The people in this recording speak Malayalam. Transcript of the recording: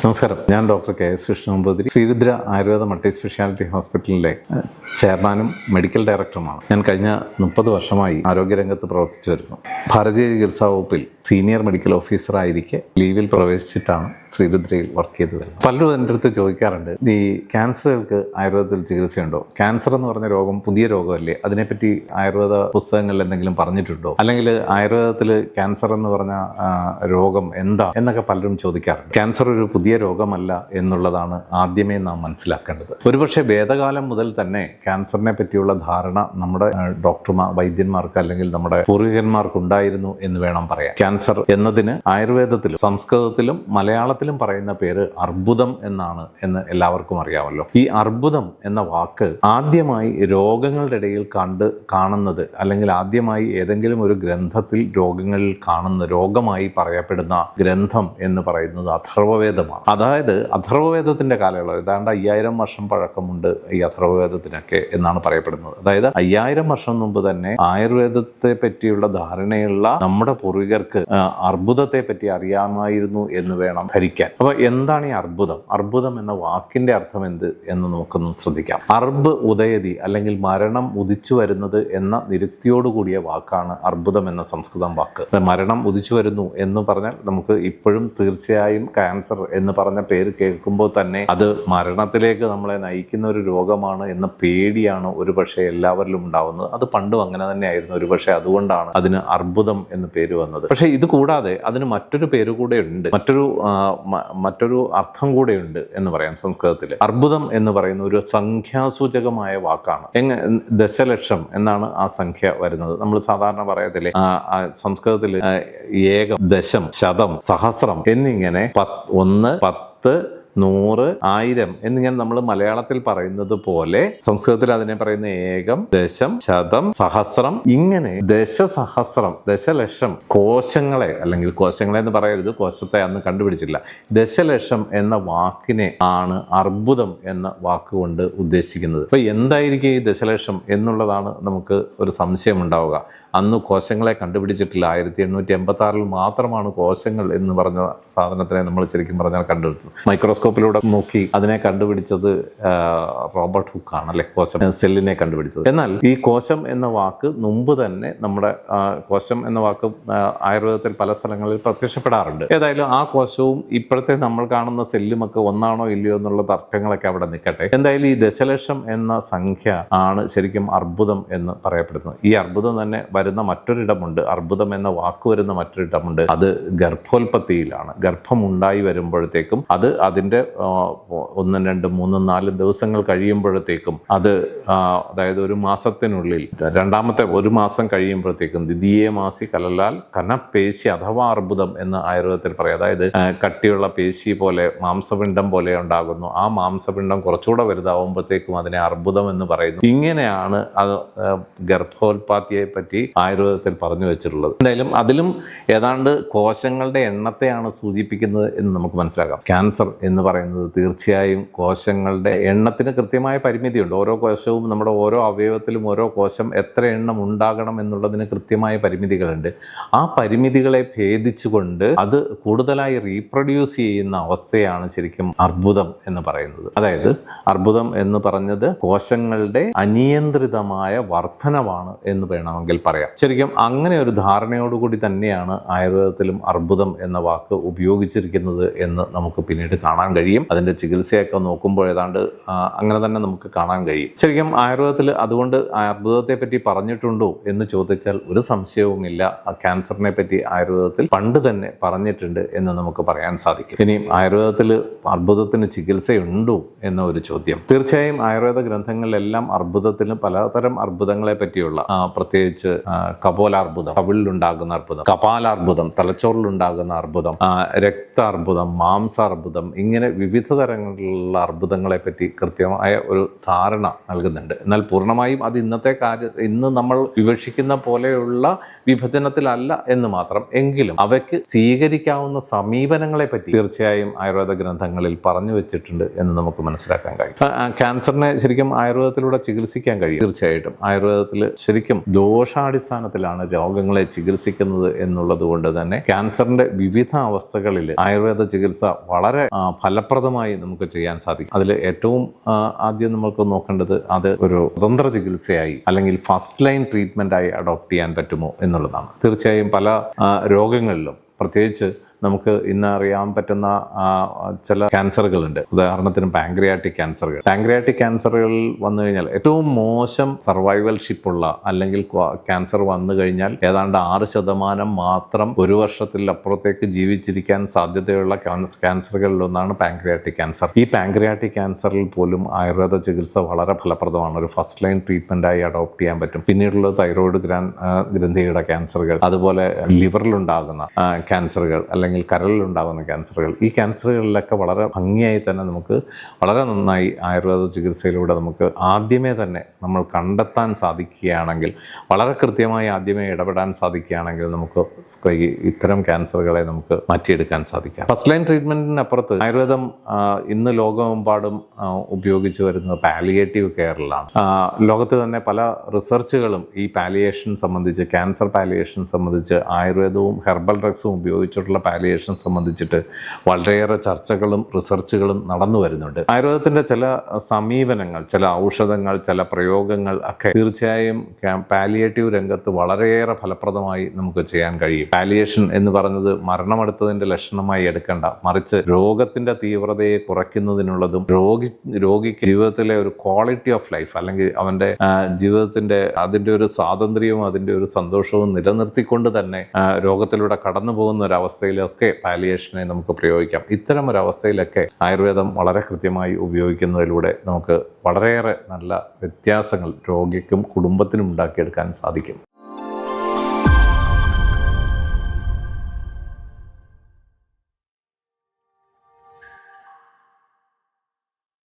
നമസ്കാരം, ഞാൻ doctor K S. Krishnanamboothiri, Sreerudra Ayurveda multi speciality ഹോസ്പിറ്റലിലെ ചെയർമാനും മെഡിക്കൽ ഡയറക്ടറുമാണ്. ഞാൻ കഴിഞ്ഞ 30 വർഷമായി ആരോഗ്യരംഗത്ത് പ്രവർത്തിച്ചു വരുന്നു. ഭാരതീയ ചികിത്സാ വകുപ്പിൽ സീനിയർ മെഡിക്കൽ ഓഫീസറായിരിക്കെ ലീവിൽ പ്രവേശിച്ചിട്ടാണ് ശ്രീരുദ്രയിൽ വർക്ക് ചെയ്തു വരുന്നത്. പലരും എൻ്റെ അടുത്ത് ചോദിക്കാറുണ്ട്, ഈ ക്യാൻസറുകൾക്ക് ആയുർവേദത്തിൽ ചികിത്സയുണ്ടോ? ക്യാൻസർ എന്ന് പറഞ്ഞ രോഗം പുതിയ രോഗമല്ലേ? അതിനെപ്പറ്റി ആയുർവേദ പുസ്തകങ്ങളിൽ എന്തെങ്കിലും പറഞ്ഞിട്ടുണ്ടോ? അല്ലെങ്കിൽ ആയുർവേദത്തിൽ ക്യാൻസർ എന്ന് പറഞ്ഞ രോഗം എന്താ എന്നൊക്കെ പലരും ചോദിക്കാറുണ്ട്. ക്യാൻസർ ഒരു പുതിയ രോഗമല്ല എന്നുള്ളതാണ് ആദ്യമേ നാം മനസ്സിലാക്കേണ്ടത്. ഒരുപക്ഷെ വേദകാലം മുതൽ തന്നെ ക്യാൻസറിനെ പറ്റിയുള്ള ധാരണ നമ്മുടെ വൈദ്യന്മാർക്ക് അല്ലെങ്കിൽ നമ്മുടെ പൂർവികന്മാർക്ക് ഉണ്ടായിരുന്നു എന്ന് വേണം പറയാൻ. ക്യാൻസർ എന്നതിന് ആയുർവേദത്തിലും സംസ്കൃതത്തിലും മലയാളത്തിലും പറയുന്ന പേര് അർബുദം എന്നാണ് എന്ന് എല്ലാവർക്കും അറിയാമല്ലോ. ഈ അർബുദം എന്ന വാക്ക് ആദ്യമായി രോഗങ്ങളുടെ ഇടയിൽ കാണുന്നത് അല്ലെങ്കിൽ ആദ്യമായി ഏതെങ്കിലും ഒരു ഗ്രന്ഥത്തിൽ രോഗങ്ങളിൽ കാണുന്ന രോഗമായി പറയപ്പെടുന്ന ഗ്രന്ഥം എന്ന് പറയുന്നത് അഥർവവേദമാണ്. അതായത് അഥർവവേദത്തിന്റെ കാലയളവ് ഏതാണ്ട് 5000 വർഷം പഴക്കമുണ്ട് ഈ അഥർവവേദത്തിനൊക്കെ എന്നാണ് പറയപ്പെടുന്നത്. അതായത് 5000 വർഷം മുമ്പ് തന്നെ ആയുർവേദത്തെ പറ്റിയുള്ള ധാരണയുള്ള നമ്മുടെ പൂർവികർക്ക് അർബുദത്തെ പറ്റി അറിയാമായിരുന്നു എന്ന് വേണം ധരിക്കാൻ. അപ്പൊ എന്താണ് ഈ അർബുദം? അർബുദം എന്ന വാക്കിന്റെ അർത്ഥം എന്ത് എന്ന് നമുക്കൊന്ന് ശ്രദ്ധിക്കാം. അർബ് ഉദയതി അല്ലെങ്കിൽ മരണം ഉദിച്ചു വരുന്നത് എന്ന നിരുക്തിയോടുകൂടിയ വാക്കാണ് അർബുദം എന്ന സംസ്കൃതം വാക്ക്. മരണം ഉദിച്ചു വരുന്നു എന്ന് പറഞ്ഞാൽ നമുക്ക് ഇപ്പോഴും തീർച്ചയായും ക്യാൻസർ എന്ന് പറഞ്ഞ പേര് കേൾക്കുമ്പോൾ തന്നെ അത് മരണത്തിലേക്ക് നമ്മളെ നയിക്കുന്ന ഒരു രോഗമാണ് എന്ന പേടിയാണ് ഒരുപക്ഷെ എല്ലാവരിലും ഉണ്ടാവുന്നത്. അത് പണ്ടും അങ്ങനെ തന്നെയായിരുന്നു. ഒരുപക്ഷെ അതുകൊണ്ടാണ് അതിന് അർബുദം എന്ന് പേര് വന്നത്. പക്ഷേ ഇത് കൂടാതെ അതിന് മറ്റൊരു പേര് കൂടെ ഉണ്ട്, മറ്റൊരു അർത്ഥം കൂടെ ഉണ്ട് എന്ന് പറയാം. സംസ്കൃതത്തിൽ അർബുദം എന്ന് പറയുന്ന ഒരു സംഖ്യാസൂചകമായ വാക്കാണ്. ദശലക്ഷം എന്നാണ് ആ സംഖ്യ വരുന്നത്. നമ്മൾ സാധാരണ പറയത്തില്ലേ, സംസ്കൃതത്തിൽ ഏകം, ദശം, ശതം, സഹസ്രം എന്നിങ്ങനെ 1, 10, 100, 1000 എന്നിങ്ങനെ നമ്മൾ മലയാളത്തിൽ പറയുന്നത് പോലെ സംസ്കൃതത്തിൽ അതിനെ പറയുന്ന ഏകം, ദശം, ശതം, സഹസ്രം, ഇങ്ങനെ ദശസഹസ്രം, ദശലക്ഷം കോശങ്ങളെ, അല്ലെങ്കിൽ കോശങ്ങളെ എന്ന് പറയരുത്, കോശത്തെ അന്ന് കണ്ടുപിടിച്ചില്ല, ദശലക്ഷം എന്ന വാക്കിനെ ആണ് അർബുദം എന്ന വാക്കുകൊണ്ട് ഉദ്ദേശിക്കുന്നത്. അപ്പൊ എന്തായിരിക്കും ഈ ദശലക്ഷം എന്നുള്ളതാണ് നമുക്ക് ഒരു സംശയം ഉണ്ടാവുക. അന്ന് കോശങ്ങളെ കണ്ടുപിടിച്ചിട്ടില്ല. 1886 മാത്രമാണ് കോശങ്ങൾ എന്ന് പറഞ്ഞ സാധനത്തിനെ നമ്മൾ ശരിക്കും പറഞ്ഞാൽ കണ്ടുപിടിച്ചത്. മൈക്രോസ്കോപ്പിലൂടെ നോക്കി അതിനെ കണ്ടുപിടിച്ചത് റോബർട്ട് ഹുക്കാണ് അല്ലെ, കോശം സെല്ലിനെ കണ്ടുപിടിച്ചത്. എന്നാൽ ഈ കോശം എന്ന വാക്ക് മുമ്പ് തന്നെ നമ്മുടെ കോശം എന്ന വാക്ക് ആയുർവേദത്തിൽ പല സ്ഥലങ്ങളിൽ പ്രത്യക്ഷപ്പെടാറുണ്ട്. ഏതായാലും ആ കോശവും ഇപ്പോഴത്തെ നമ്മൾ കാണുന്ന സെല്ലുമൊക്കെ ഒന്നാണോ ഇല്ലയോ എന്നുള്ള തർക്കങ്ങളൊക്കെ അവിടെ നിൽക്കട്ടെ. എന്തായാലും ഈ ദശലക്ഷം എന്ന സംഖ്യ ആണ് ശരിക്കും അർബുദം എന്ന് പറയപ്പെടുന്നത്. ഈ അർബുദം തന്നെ വരുന്ന മറ്റൊരിടമുണ്ട്, അർബുദം എന്ന വാക്ക് വരുന്ന മറ്റൊരിടമുണ്ട്. അത് ഗർഭോൽപത്തിയിലാണ്. ഗർഭം ഉണ്ടായി വരുമ്പോഴത്തേക്കും അത് അതിൻ്റെ 1, 2, 3, 4 ദിവസങ്ങൾ കഴിയുമ്പോഴത്തേക്കും അത് അതായത് ഒരു മാസത്തിനുള്ളിൽ രണ്ടാമത്തെ 1 മാസം കഴിയുമ്പോഴത്തേക്കും ദ്വിതീയ മാസി കലലാൽ കനപേശി അഥവാ അർബുദം എന്ന് ആയുർവേദത്തിൽ പറയും. അതായത് കട്ടിയുള്ള പേശി പോലെ മാംസപിണ്ഡം പോലെ ഉണ്ടാകുന്നു. ആ മാംസപിണ്ഡം കുറച്ചുകൂടെ വലുതാവുമ്പോഴത്തേക്കും അതിനെ അർബുദം എന്ന് പറയുന്നു. ഇങ്ങനെയാണ് അത് ഗർഭോൽപാത്തിയെ പറ്റി ആയുർവേദത്തിൽ പറഞ്ഞു വെച്ചിട്ടുള്ളത്. എന്തായാലും അതിലും ഏതാണ്ട് കോശങ്ങളുടെ എണ്ണത്തെയാണ് സൂചിപ്പിക്കുന്നത് എന്ന് നമുക്ക് മനസ്സിലാക്കാം. ക്യാൻസർ എന്ന് പറയുന്നത് തീർച്ചയായും കോശങ്ങളുടെ എണ്ണത്തിന് കൃത്യമായ പരിമിതിയുണ്ട്. ഓരോ കോശവും നമ്മുടെ ഓരോ അവയവത്തിലും ഓരോ കോശം എത്ര എണ്ണം ഉണ്ടാകണം എന്നുള്ളതിന് കൃത്യമായ പരിമിതികളുണ്ട്. ആ പരിമിതികളെ ഭേദിച്ചുകൊണ്ട് അത് കൂടുതലായി റീപ്രൊഡ്യൂസ് ചെയ്യുന്ന അവസ്ഥയാണ് ശരിക്കും അർബുദം എന്ന് പറയുന്നത്. അതായത് അർബുദം എന്ന് പറഞ്ഞത് കോശങ്ങളുടെ അനിയന്ത്രിതമായ വർധനവാണ് എന്ന് വേണമെങ്കിൽ പറയാം. ശരിക്കും അങ്ങനെ ഒരു ധാരണയോടുകൂടി തന്നെയാണ് ആയുർവേദത്തിലും അർബുദം എന്ന വാക്ക് ഉപയോഗിച്ചിരിക്കുന്നത് എന്ന് നമുക്ക് പിന്നീട് കാണാൻ കഴിയും. അതിൻ്റെ ചികിത്സയൊക്കെ നോക്കുമ്പോൾ ഏതാണ്ട് അങ്ങനെ തന്നെ നമുക്ക് കാണാൻ കഴിയും. ശരിക്കും ആയുർവേദത്തിൽ അതുകൊണ്ട് അർബുദത്തെ പറ്റി പറഞ്ഞിട്ടുണ്ടോ എന്ന് ചോദിച്ചാൽ ഒരു സംശയവുമില്ല. ക്യാൻസറിനെ പറ്റി ആയുർവേദത്തിൽ പണ്ട് തന്നെ പറഞ്ഞിട്ടുണ്ട് എന്ന് നമുക്ക് പറയാൻ സാധിക്കും. ഇനിയും ആയുർവേദത്തിൽ അർബുദത്തിന് ചികിത്സയുണ്ടോ എന്ന ഒരു ചോദ്യം. തീർച്ചയായും ആയുർവേദ ഗ്രന്ഥങ്ങളിലെല്ലാം അർബുദത്തിലും പലതരം അർബുദങ്ങളെ പറ്റിയുള്ള പ്രത്യേകിച്ച് കപോലാർബുദം, കവിളിലുണ്ടാകുന്ന അർബുദം, കപാലാർബുദം, തലച്ചോറിലുണ്ടാകുന്ന അർബുദം, രക്താർബുദം, മാംസാർബുദം, ഇങ്ങനെ വിവിധ തരങ്ങളിലുള്ള അർബുദങ്ങളെ പറ്റി കൃത്യമായ ഒരു ധാരണ നൽകുന്നുണ്ട്. എന്നാൽ പൂർണ്ണമായും അത് ഇന്ന് നമ്മൾ വിവക്ഷിക്കുന്ന പോലെയുള്ള വിഭജനത്തിലല്ല എന്ന് മാത്രം. എങ്കിലും അവയ്ക്ക് സ്വീകരിക്കാവുന്ന സമീപനങ്ങളെ പറ്റി തീർച്ചയായും ആയുർവേദ ഗ്രന്ഥങ്ങളിൽ പറഞ്ഞു വെച്ചിട്ടുണ്ട് എന്ന് നമുക്ക് മനസ്സിലാക്കാൻ കഴിയും. ക്യാൻസറിനെ ശരിക്കും ആയുർവേദത്തിലൂടെ ചികിത്സിക്കാൻ കഴിയും. തീർച്ചയായിട്ടും ആയുർവേദത്തിൽ ശരിക്കും ദോഷാടി പഠനാടിസ്ഥാനത്തിലാണ് രോഗങ്ങളെ ചികിത്സിക്കുന്നത് എന്നുള്ളത് കൊണ്ട് തന്നെ ക്യാൻസറിന്റെ വിവിധ അവസ്ഥകളിൽ ആയുർവേദ ചികിത്സ വളരെ ഫലപ്രദമായി നമുക്ക് ചെയ്യാൻ സാധിക്കും. അതിൽ ഏറ്റവും ആദ്യം നമുക്ക് നോക്കേണ്ടത് അത് ഒരു സ്വതന്ത്ര ചികിത്സയായി അല്ലെങ്കിൽ ഫസ്റ്റ് ലൈൻ ട്രീറ്റ്മെന്റ് ആയി അഡോപ്റ്റ് ചെയ്യാൻ പറ്റുമോ എന്നുള്ളതാണ്. തീർച്ചയായും പല രോഗങ്ങളിലും പ്രത്യേകിച്ച് നമുക്ക് ഇന്ന് അറിയാൻ പറ്റുന്ന ചില ക്യാൻസറുകളുണ്ട്. ഉദാഹരണത്തിന് പാങ്ക്രിയാറ്റിക് ക്യാൻസറുകൾ വന്നു കഴിഞ്ഞാൽ ഏറ്റവും മോശം സർവൈവൽ ഷിപ്പുള്ള അല്ലെങ്കിൽ ക്യാൻസർ വന്നു കഴിഞ്ഞാൽ ഏതാണ്ട് 6% മാത്രം ഒരു വർഷത്തിൽ അപ്പുറത്തേക്ക് ജീവിച്ചിരിക്കാൻ സാധ്യതയുള്ള ക്യാൻസറുകളിലൊന്നാണ് പാങ്ക്രിയാറ്റിക് ക്യാൻസർ. ഈ പാങ്ക്രിയാറ്റിക് ക്യാൻസറിൽ പോലും ആയുർവേദ ചികിത്സ വളരെ ഫലപ്രദമാണ്. ഒരു ഫസ്റ്റ് ലൈൻ ട്രീറ്റ്മെന്റായി അഡോപ്റ്റ് ചെയ്യാൻ പറ്റും. പിന്നീടുള്ളത് തൈറോയ്ഡ് ഗ്രന്ഥിയുടെ ക്യാൻസറുകൾ, അതുപോലെ ലിവറിലുണ്ടാകുന്ന ക്യാൻസറുകൾ അല്ലെങ്കിൽ കരളിലുണ്ടാകുന്ന ക്യാൻസറുകൾ. ഈ ക്യാൻസറുകളിലൊക്കെ വളരെ ഭംഗിയായി തന്നെ നമുക്ക് വളരെ നന്നായി ആയുർവേദ ചികിത്സയിലൂടെ നമുക്ക് ആദ്യമേ തന്നെ നമ്മൾ കണ്ടെത്താൻ സാധിക്കുകയാണെങ്കിൽ, വളരെ കൃത്യമായി ആദ്യമേ ഇടപെടാൻ സാധിക്കുകയാണെങ്കിൽ നമുക്ക് ഇത്തരം ക്യാൻസറുകളെ നമുക്ക് മാറ്റിയെടുക്കാൻ സാധിക്കാം. ഫസ്റ്റ് ലൈൻ ട്രീറ്റ്മെൻറ്റിനപ്പുറത്ത് ആയുർവേദം ഇന്ന് ലോകമെമ്പാടും ഉപയോഗിച്ച് വരുന്നത് പാലിയേറ്റീവ് കെയറിലാണ്. ലോകത്ത് തന്നെ പല റിസർച്ചുകളും ഈ പാലിയേഷൻ സംബന്ധിച്ച്, ക്യാൻസർ പാലിയേഷൻ സംബന്ധിച്ച് ആയുർവേദവും ഹെർബൽ ഡ്രഗ്സും ഉപയോഗിച്ചിട്ടുള്ള പാലിയേഷൻ സംബന്ധിച്ചിട്ട് വളരെയേറെ ചർച്ചകളും റിസർച്ചുകളും നടന്നു വരുന്നുണ്ട്. ആയുർവേദത്തിൻ്റെ ചില സമീപനങ്ങൾ, ചില ഔഷധങ്ങൾ, ചില പ്രയോഗങ്ങൾ ഒക്കെ തീർച്ചയായും പാലിയേറ്റീവ് രംഗത്ത് വളരെയേറെ ഫലപ്രദമായി നമുക്ക് ചെയ്യാൻ കഴിയും. പാലിയേഷൻ എന്ന് പറഞ്ഞത് മരണമടുത്തതിൻ്റെ ലക്ഷണമായി എടുക്കേണ്ട, മറിച്ച് രോഗത്തിൻ്റെ തീവ്രതയെ കുറയ്ക്കുന്നതിനുള്ളതും രോഗിക്ക് ജീവിതത്തിലെ ഒരു ക്വാളിറ്റി ഓഫ് ലൈഫ് അല്ലെങ്കിൽ അവൻ്റെ ജീവിതത്തിൻ്റെ അതിൻ്റെ ഒരു സ്വാതന്ത്ര്യവും അതിൻ്റെ ഒരു സന്തോഷവും നിലനിർത്തിക്കൊണ്ട് തന്നെ രോഗത്തിലൂടെ കടന്നു പോകുന്ന ഒരവസ്ഥയിലൊക്കെ പാലിയേഷനെ നമുക്ക് പ്രയോഗിക്കാം. ഇത്തരം ഒരവസ്ഥയിലൊക്കെ ആയുർവേദം വളരെ കൃത്യമായി ഉപയോഗിക്കുന്നതിലൂടെ നമുക്ക് വളരെയേറെ നല്ല വ്യത്യാസങ്ങൾ രോഗിക്കും കുടുംബത്തിനും ഉണ്ടാക്കിയെടുക്കാൻ സാധിക്കും.